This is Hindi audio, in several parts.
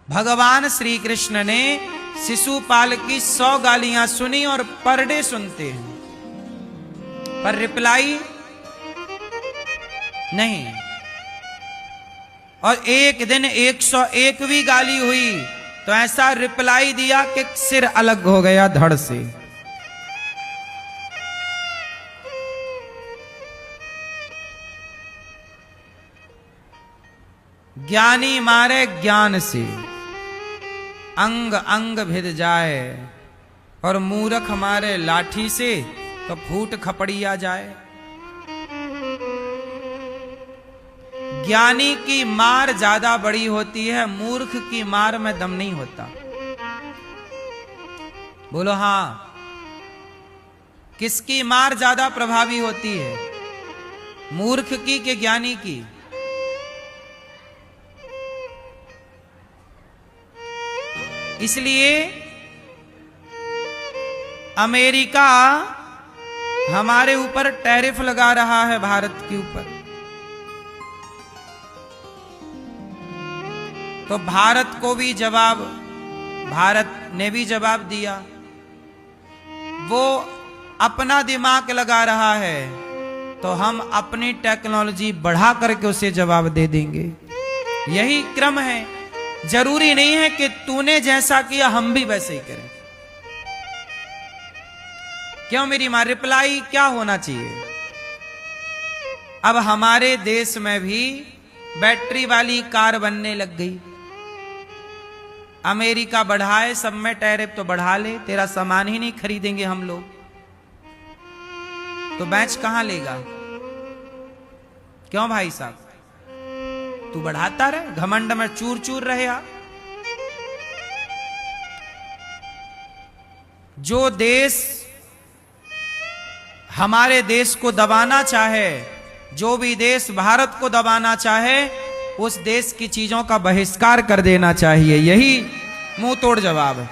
भगवान श्री कृष्ण ने शिशुपाल की 100 गालियां सुनी और पर डे सुनते हैं, पर रिप्लाई नहीं। और एक दिन 101वीं गाली हुई तो ऐसा रिप्लाई दिया कि सिर अलग हो गया धड़ से। ज्ञानी मारे ज्ञान से अंग अंग भिद जाए, और मूर्ख मारे लाठी से तो फूट खपड़िया जाए। ज्ञानी की मार ज्यादा बड़ी होती है, मूर्ख की मार में दम नहीं होता। बोलो हां, किसकी मार ज्यादा प्रभावी होती है, मूर्ख की कि ज्ञानी की? इसलिए अमेरिका हमारे ऊपर टैरिफ लगा रहा है, भारत के ऊपर। तो भारत को भी जवाब, भारत ने भी जवाब दिया। वो अपना दिमाग लगा रहा है तो हम अपनी टेक्नोलॉजी बढ़ा करके उसे जवाब दे देंगे। यही क्रम है। जरूरी नहीं है कि तूने जैसा किया हम भी वैसे ही करें। क्यों मेरी मां? रिप्लाई क्या होना चाहिए? अब हमारे देश में भी बैटरी वाली कार बनने लग गई। अमेरिका बढ़ाए, सब में टैरिफ तो बढ़ा ले, तेरा सामान ही नहीं खरीदेंगे हम लोग, तो बेच कहां लेगा? क्यों भाई साहब? तू बढ़ाता रहे, घमंड में चूर चूर रहे। जो देश हमारे देश को दबाना चाहे, जो भी देश भारत को दबाना चाहे, उस देश की चीजों का बहिष्कार कर देना चाहिए। यही मुंह तोड़ जवाब है।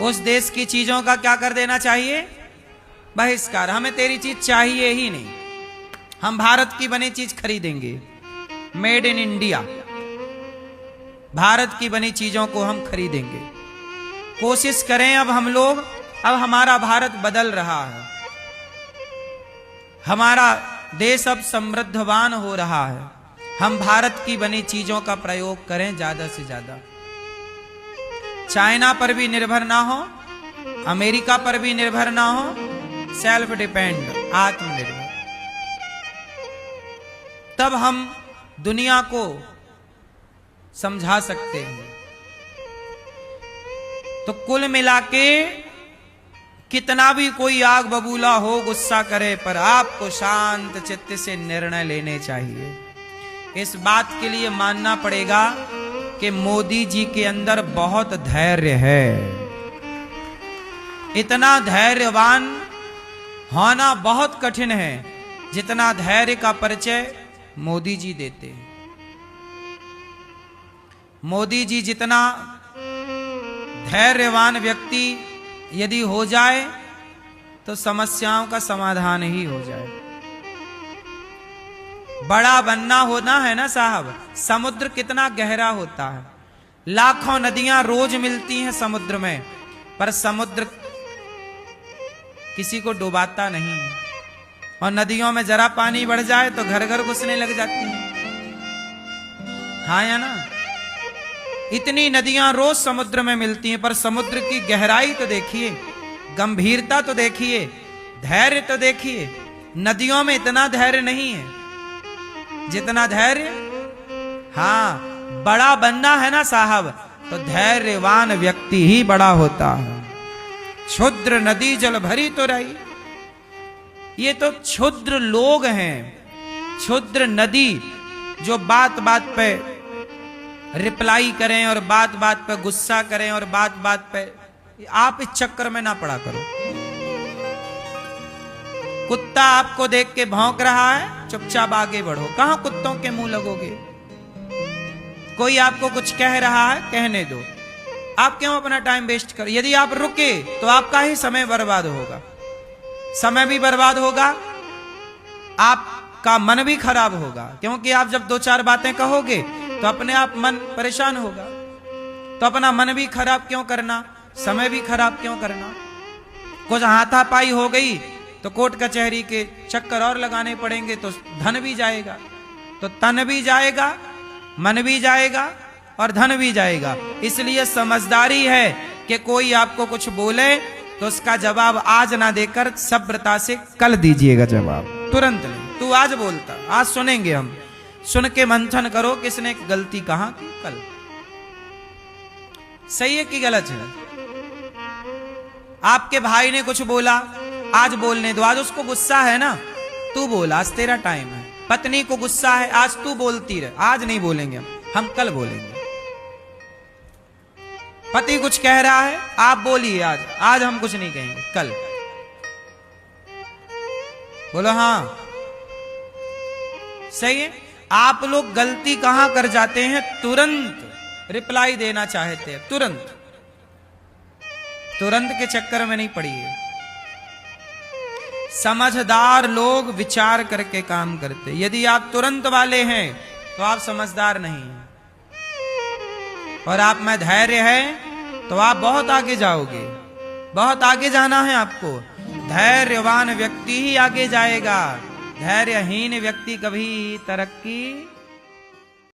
उस देश की चीजों का क्या कर देना चाहिए? बहिष्कार। हमें तेरी चीज चाहिए ही नहीं, हम भारत की बनी चीज खरीदेंगे। मेड इन इंडिया, भारत की बनी चीजों को हम खरीदेंगे। कोशिश करें अब हम लोग, अब हमारा भारत बदल रहा है, हमारा देश अब समृद्धवान हो रहा है। हम भारत की बनी चीजों का प्रयोग करें ज्यादा से ज्यादा। चाइना पर भी निर्भर ना हो, अमेरिका पर भी निर्भर ना हो, सेल्फ डिपेंड, आत्मनिर्भर। तब हम दुनिया को समझा सकते हैं। तो कुल मिला के कितना भी कोई आग बबूला हो, गुस्सा करे, पर आपको शांत चित्त से निर्णय लेने चाहिए। इस बात के लिए मानना पड़ेगा कि मोदी जी के अंदर बहुत धैर्य है। इतना धैर्यवान होना बहुत कठिन है जितना धैर्य का परिचय मोदी जी देते हैं। मोदी जी जितना धैर्यवान व्यक्ति यदि हो जाए तो समस्याओं का समाधान ही हो जाए। बड़ा बनना होना है ना साहब। समुद्र कितना गहरा होता है, लाखों नदियां रोज मिलती हैं समुद्र में, पर समुद्र किसी को डुबाता नहीं है। और नदियों में जरा पानी बढ़ जाए तो घर घर घुसने लग जाती है। हाँ या ना? इतनी नदियां रोज समुद्र में मिलती हैं, पर समुद्र की गहराई तो देखिए, गंभीरता तो देखिए, धैर्य तो देखिए। नदियों में इतना धैर्य नहीं है जितना धैर्य, हाँ, बड़ा बनना है ना साहब, तो धैर्यवान व्यक्ति ही बड़ा होता है। क्षुद्र नदी जल भरी तो रही। ये तो क्षुद्र लोग हैं, क्षुद्र नदी, जो बात बात पे रिप्लाई करें और बात बात पे गुस्सा करें और बात बात पे। आप इस चक्कर में ना पड़ा करो। कुत्ता आपको देख के भौंक रहा है, चुपचाप आगे बढ़ो। कहां कुत्तों के मुंह लगोगे? कोई आपको कुछ कह रहा है, कहने दो। आप क्यों अपना टाइम वेस्ट कर? यदि आप रुके तो आपका ही समय बर्बाद होगा, समय भी बर्बाद होगा, आप आपका मन भी खराब होगा, क्योंकि आप जब दो चार बातें कहोगे तो अपने आप मन परेशान होगा। तो अपना मन भी खराब क्यों करना, समय भी खराब क्यों करना। कुछ हाथापाई हो गई तो कोर्ट कचहरी के चक्कर और लगाने पड़ेंगे, तो धन भी जाएगा, तो तन भी जाएगा, मन भी जाएगा और धन भी जाएगा। इसलिए समझदारी है कि कोई आपको कुछ बोले तो उसका जवाब आज ना देकर सभ्रता से कल दीजिएगा जवाब, तुरंत नहीं। तू आज बोलता, आज सुनेंगे हम, सुन के मंथन करो किसने गलती कहा की कल, सही है कि गलत है। आपके भाई ने कुछ बोला, आज बोलने दो, आज उसको गुस्सा है ना, तू बोल, आज तेरा टाइम है। पत्नी को गुस्सा है, आज तू बोलती रहे, आज नहीं बोलेंगे हम कल बोलेंगे। पति कुछ कह रहा है, आप बोलिए आज, आज हम कुछ नहीं कहेंगे, कल बोलो। हाँ सही है। आप लोग गलती कहां कर जाते हैं, तुरंत रिप्लाई देना चाहते हैं, तुरंत, तुरंत के चक्कर में नहीं पड़िए। समझदार लोग विचार करके काम करते। यदि आप तुरंत वाले हैं तो आप समझदार नहीं हैं, और आप में धैर्य है तो आप बहुत आगे जाओगे, बहुत आगे जाना है आपको। धैर्यवान व्यक्ति ही आगे जाएगा, धैर्यहीन व्यक्ति कभी तरक्की